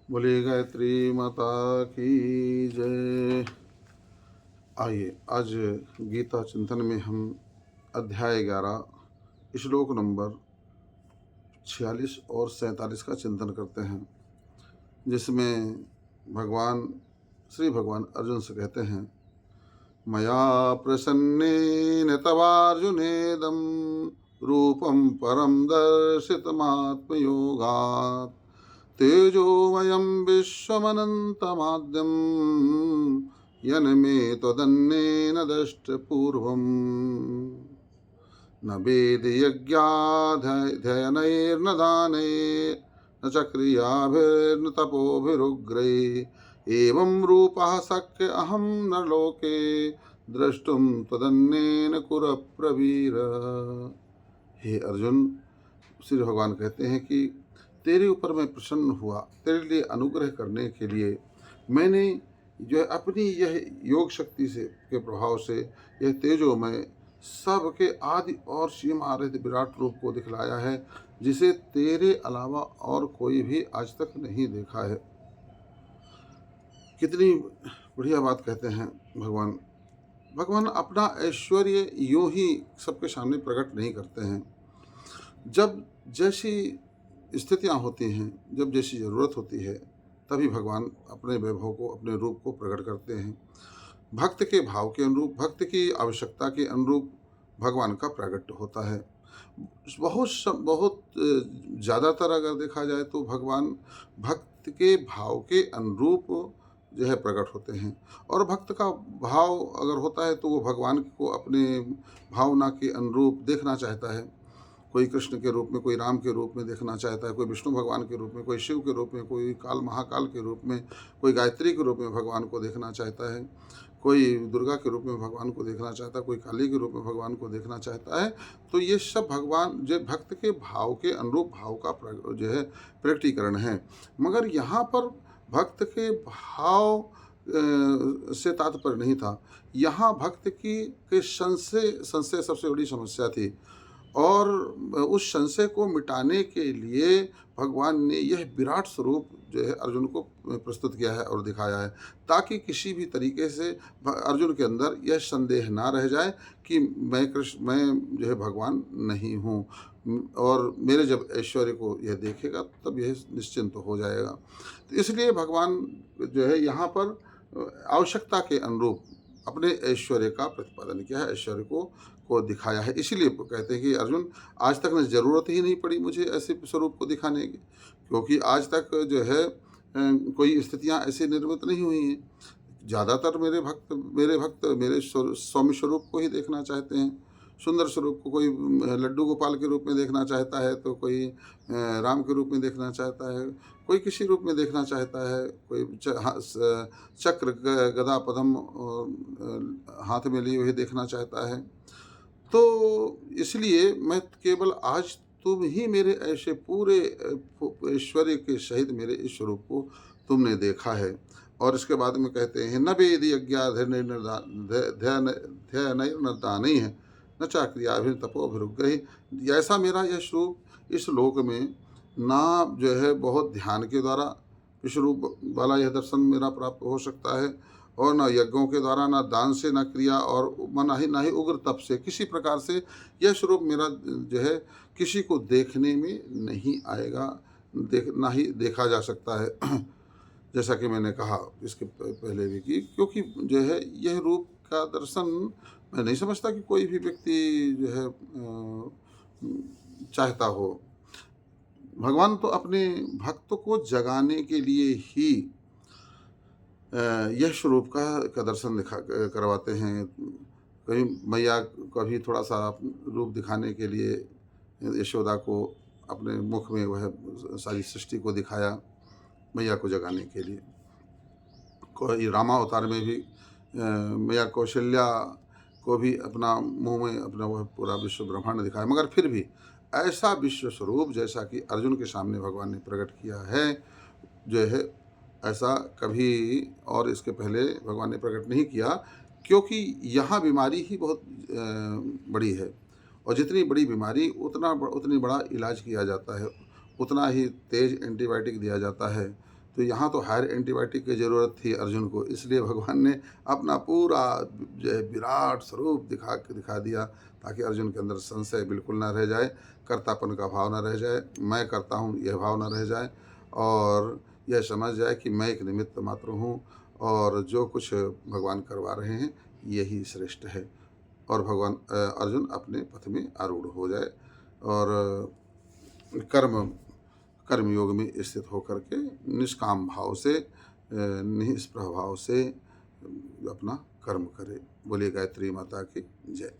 बोली गायत्री माता की जय। आइए आज गीता चिंतन में हम अध्याय 11 श्लोक नंबर 46 और 47 का चिंतन करते हैं, जिसमें श्री भगवान अर्जुन से कहते हैं, मया प्रसन्नेन तवार्जुनेदं रूपं परं दर्शितमात्मयोगात् तेजोमयं विश्वमनन्तमाद्यं यन्मे त्वदन्येन दृष्टपूर्वम् न वेदयज्ञाध्ययनैर्न दानैर्न च क्रियाभिर्न तपोभिरुग्रैः एवं रूपः शक्य अहं नरलोके द्रष्टुं त्वदन्येन कुरु प्रवीर। हे अर्जुन, श्री भगवान कहते हैं कि तेरे ऊपर मैं प्रसन्न हुआ, तेरे लिए अनुग्रह करने के लिए मैंने जो है अपनी यह योग शक्ति से के प्रभाव से यह तेजोमय सबके आदि और सीमा रहित विराट रूप को दिखलाया है, जिसे तेरे अलावा और कोई भी आज तक नहीं देखा है। कितनी बढ़िया बात कहते हैं भगवान। भगवान अपना ऐश्वर्य यूं ही सबके सामने प्रकट नहीं करते हैं। जब जैसी स्थितियां होती हैं, जब जैसी ज़रूरत होती है, तभी भगवान अपने वैभव को, अपने रूप को प्रकट करते हैं। भक्त के भाव के अनुरूप, भक्त की आवश्यकता के अनुरूप भगवान का प्रकट होता है। बहुत ज़्यादातर अगर देखा जाए तो भगवान भक्त के भाव के अनुरूप जो है प्रकट होते हैं, और भक्त का भाव अगर होता है तो वो भगवान को अपने भावना के अनुरूप देखना चाहता है। कोई कृष्ण के रूप में, कोई राम के रूप में देखना चाहता है, कोई विष्णु भगवान के रूप में, कोई शिव के रूप में, कोई काल महाकाल के रूप में, कोई गायत्री के रूप में भगवान को देखना चाहता है, कोई दुर्गा के रूप में भगवान को देखना चाहता है, कोई काली के रूप में भगवान को देखना चाहता है। तो ये सब भगवान जो भक्त के भाव के अनुरूप भाव का जो है प्रकटीकरण है। मगर यहाँ पर भक्त के भाव से तात्पर्य नहीं था। यहाँ भक्त की के संशय सबसे बड़ी समस्या थी, और उस संशय को मिटाने के लिए भगवान ने यह विराट स्वरूप जो है अर्जुन को प्रस्तुत किया है और दिखाया है, ताकि किसी भी तरीके से अर्जुन के अंदर यह संदेह ना रह जाए कि मैं जो है भगवान नहीं हूँ, और मेरे जब ऐश्वर्य को यह देखेगा तब यह निश्चिंत हो जाएगा। तो इसलिए भगवान जो है यहाँ पर आवश्यकता के अनुरूप अपने ऐश्वर्य का प्रतिपादन किया है, ऐश्वर्य को दिखाया है। इसीलिए कहते हैं कि अर्जुन, आज तक न ज़रूरत ही नहीं पड़ी मुझे ऐसे स्वरूप को दिखाने की, क्योंकि आज तक जो है कोई स्थितियां ऐसे निर्मित नहीं हुई हैं। ज़्यादातर मेरे भक्त मेरे सौम्य स्वरूप को ही देखना चाहते हैं। सुंदर स्वरूप को कोई लड्डू गोपाल के रूप में देखना चाहता है, तो कोई राम के रूप में देखना चाहता है, कोई किसी रूप में देखना चाहता है, कोई चक्र गदा पद्म हाथ में लिए हुए देखना चाहता है। तो इसलिए मैं केवल आज तुम ही मेरे ऐसे पूरे ऐश्वर्य के सहित मेरे इस स्वरूप को तुमने देखा है। और इसके बाद में कहते हैं, न वेद यज्ञाध्ययनैर्न नहीं है, न चाक्रियाभिर तपोभिरुग्रह। ऐसा मेरा यह स्वरूप इस लोक में ना जो है बहुत ध्यान के द्वारा विश्वरूप वाला यह दर्शन मेरा प्राप्त हो सकता है, और न यज्ञों के द्वारा, न दान से, न क्रिया, और ना ही उग्र तप से, किसी प्रकार से यह स्वरूप मेरा जो है किसी को देखने में नहीं आएगा, ना ही देखा जा सकता है। जैसा कि मैंने कहा इसके पहले भी कि क्योंकि जो है यह रूप का दर्शन मैं नहीं समझता कि कोई भी व्यक्ति जो है चाहता हो। भगवान तो अपने भक्त को जगाने के लिए ही यह स्वरूप का दर्शन करवाते हैं। कहीं मैया का भी थोड़ा सा रूप दिखाने के लिए यशोदा को अपने मुख में वह सारी सृष्टि को दिखाया, मैया को जगाने के लिए। कोई रामावतार में भी मैया कौशल्या को भी अपना मुंह में अपना वह पूरा विश्व ब्रह्मांड दिखाया, मगर फिर भी ऐसा विश्व स्वरूप जैसा कि अर्जुन के सामने भगवान ने प्रकट किया है, जो है ऐसा कभी और इसके पहले भगवान ने प्रकट नहीं किया, क्योंकि यहाँ बीमारी ही बहुत बड़ी है, और जितनी बड़ी बीमारी उतनी बड़ा इलाज किया जाता है, उतना ही तेज एंटीबायोटिक दिया जाता है। तो यहाँ तो हायर एंटीबायोटिक की ज़रूरत थी अर्जुन को, इसलिए भगवान ने अपना पूरा जो है विराट स्वरूप दिखा दिया, ताकि अर्जुन के अंदर संशय बिल्कुल ना रह जाए, कर्तापन का भाव ना रह जाए, मैं करता हूँ यह भाव ना रह जाए, और यह समझ जाए कि मैं एक निमित्त मात्र हूँ, और जो कुछ भगवान करवा रहे हैं यही श्रेष्ठ है। और भगवान अर्जुन अपने पथ में आरूढ़ हो जाए, और कर्म कर्मयोग में स्थित होकर के निष्काम भाव से, निष्प्रह भाव से अपना कर्म करे। बोलिए गायत्री माता की जय।